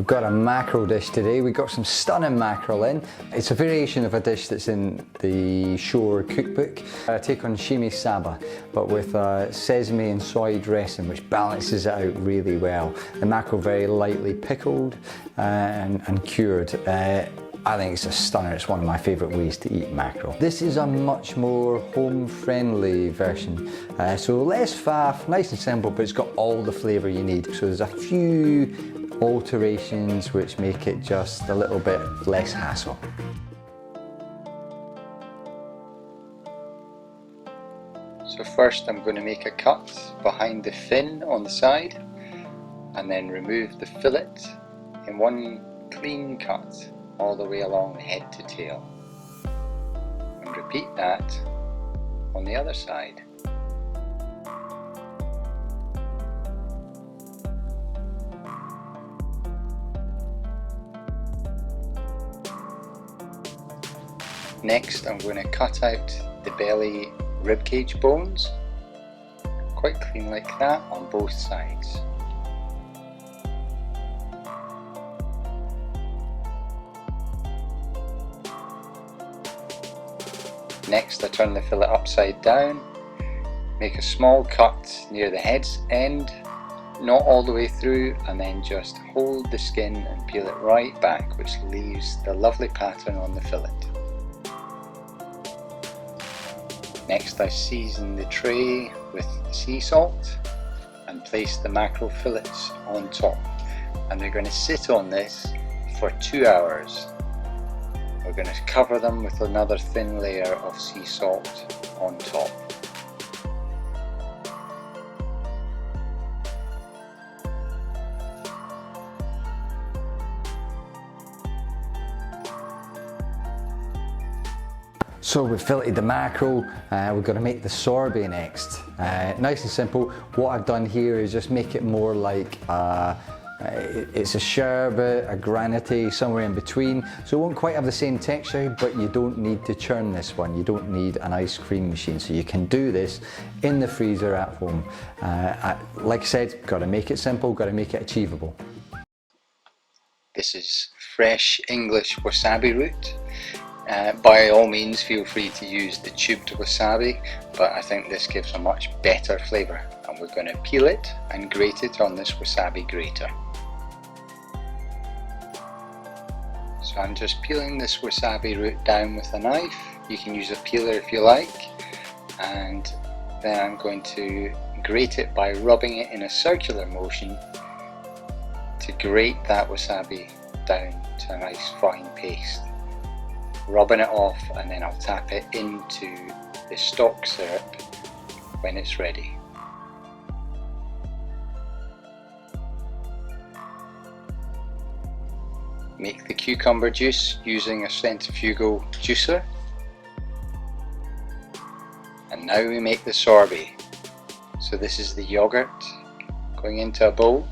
We've got a mackerel dish today. We've got some stunning mackerel in. It's a variation of a dish that's in the Shore Cookbook. I take on shime saba, but with sesame and soy dressing, which balances it out really well. The mackerel very lightly pickled and cured. I think it's a stunner. It's one of my favourite ways to eat mackerel. This is a much more home-friendly version. So less faff, nice and simple, but it's got all the flavour you need. So there's a few alterations which make it just a little bit less hassle. So first I'm going to make a cut behind the fin on the side and then remove the fillet in one clean cut all the way along head to tail, and repeat that on the other side. Next I'm going to cut out the belly ribcage bones, quite clean like that on both sides. Next I turn the fillet upside down, make a small cut near the head's end, not all the way through, and then just hold the skin and peel it right back, which leaves the lovely pattern on the fillet. Next I season the tray with sea salt and place the mackerel fillets on top, and they're going to sit on this for 2 hours. We're going to cover them with another thin layer of sea salt on top. So we've filleted the mackerel, we're going to make the sorbet next. Nice and simple. What I've done here is just make it more like it's a sherbet, a granite, somewhere in between. So it won't quite have the same texture, but you don't need to churn this one. You don't need an ice cream machine. So you can do this in the freezer at home. Like I said, got to make it simple, got to make it achievable. This is fresh English wasabi root. By all means feel free to use the tubed wasabi, but I think this gives a much better flavour, and we're going to peel it and grate it on this wasabi grater. So I'm just peeling this wasabi root down with a knife. You can use a peeler if you like, and then I'm going to grate it by rubbing it in a circular motion to grate that wasabi down to a nice fine paste. Rubbing it off, and then I'll tap it into the stock syrup when it's ready. Make the cucumber juice using a centrifugal juicer. And now we make the sorbet. So this is the yogurt going into a bowl.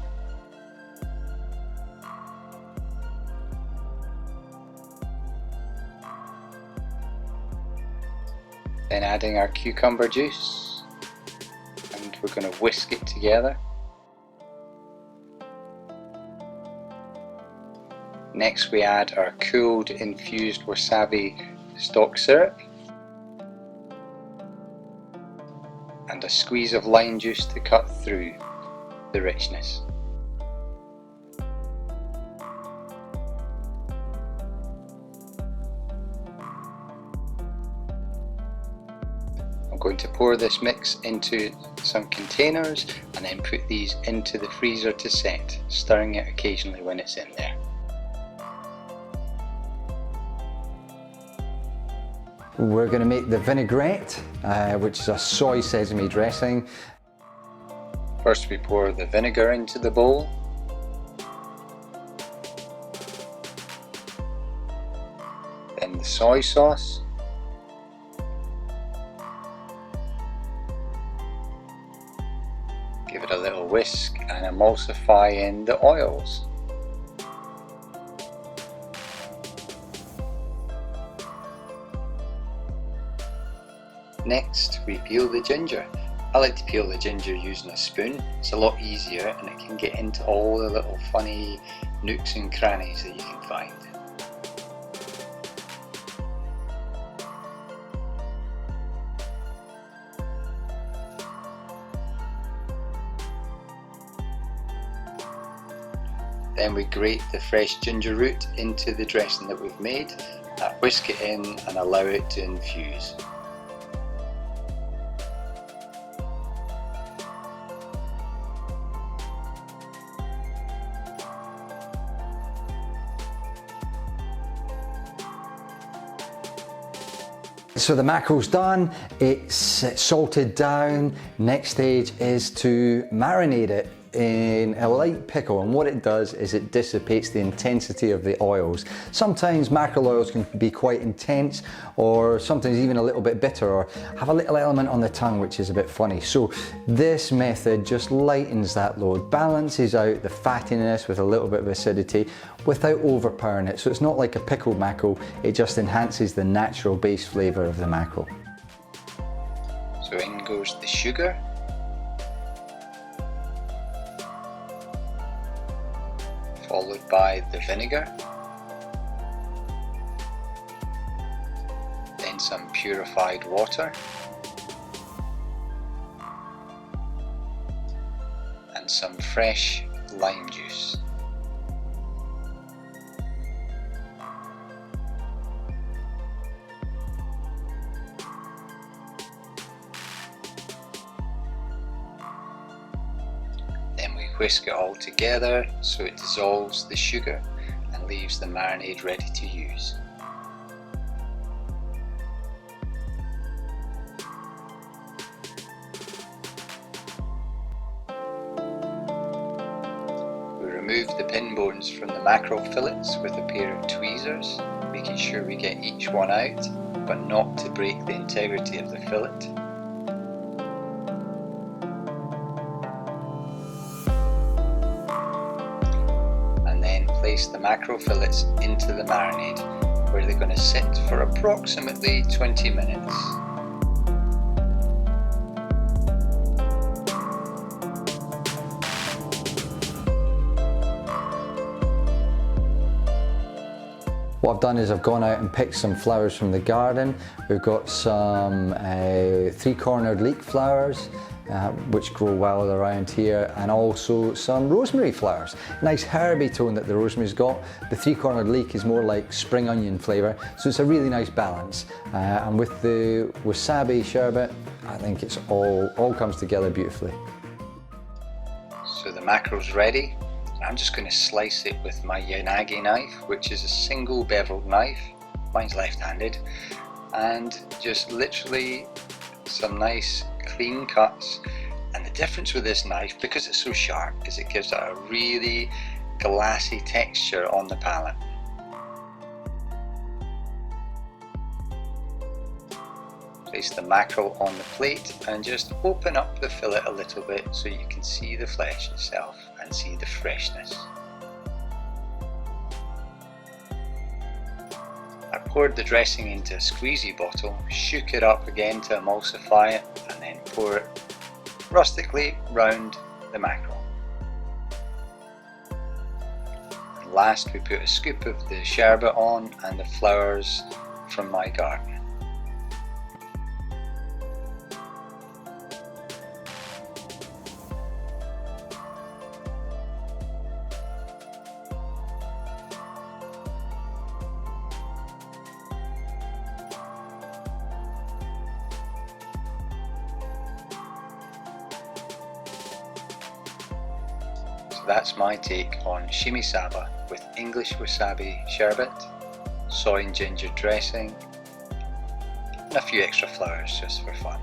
Then adding our cucumber juice, and we're going to whisk it together. Next we add our cooled infused wasabi stock syrup and a squeeze of lime juice to cut through the richness. I'm going to pour this mix into some containers and then put these into the freezer to set, stirring it occasionally when it's in there. We're going to make the vinaigrette, which is a soy sesame dressing. First we pour the vinegar into the bowl. Then the soy sauce. Give it a little whisk and emulsify in the oils. Next we peel the ginger. I like to peel the ginger using a spoon. It's a lot easier and it can get into all the little funny nooks and crannies that you can find. Then we grate the fresh ginger root into the dressing that we've made, whisk it in and allow it to infuse. So the mackerel's done, it's salted down. Next stage is to marinate it in a light pickle, and what it does is it dissipates the intensity of the oils. Sometimes mackerel oils can be quite intense, or sometimes even a little bit bitter, or have a little element on the tongue which is a bit funny. So this method just lightens that load, balances out the fattiness with a little bit of acidity without overpowering it. So it's not like a pickled mackerel, it just enhances the natural base flavour of the mackerel. So in goes the sugar. Followed by the vinegar, then some purified water, and some fresh lime juice. Whisk it all together so it dissolves the sugar and leaves the marinade ready to use. We remove the pin bones from the mackerel fillets with a pair of tweezers, making sure we get each one out, but not to break the integrity of the fillet. Place the mackerel fillets into the marinade, where they're going to sit for approximately 20 minutes. What I've done is I've gone out and picked some flowers from the garden. We've got some three-cornered leek flowers, which grow well around here, and also some rosemary flowers. Nice herby tone that the rosemary's got. The three-cornered leek is more like spring onion flavour, so it's a really nice balance. And with the wasabi sherbet, I think it's all comes together beautifully. So the mackerel's ready. I'm just going to slice it with my yanagi knife, which is a single beveled knife. Mine's left-handed, and just literally some nice clean cuts. And the difference with this knife, because it's so sharp, is it gives it a really glassy texture on the palate. Place the mackerel on the plate and just open up the fillet a little bit so you can see the flesh itself and see the freshness. I poured the dressing into a squeezy bottle, shook it up again to emulsify it, and then pour it rustically round the mackerel. And last we put a scoop of the sherbet on and the flowers from my garden. So that's my take on shime saba with English wasabi sherbet, soy and ginger dressing, and a few extra flowers just for fun.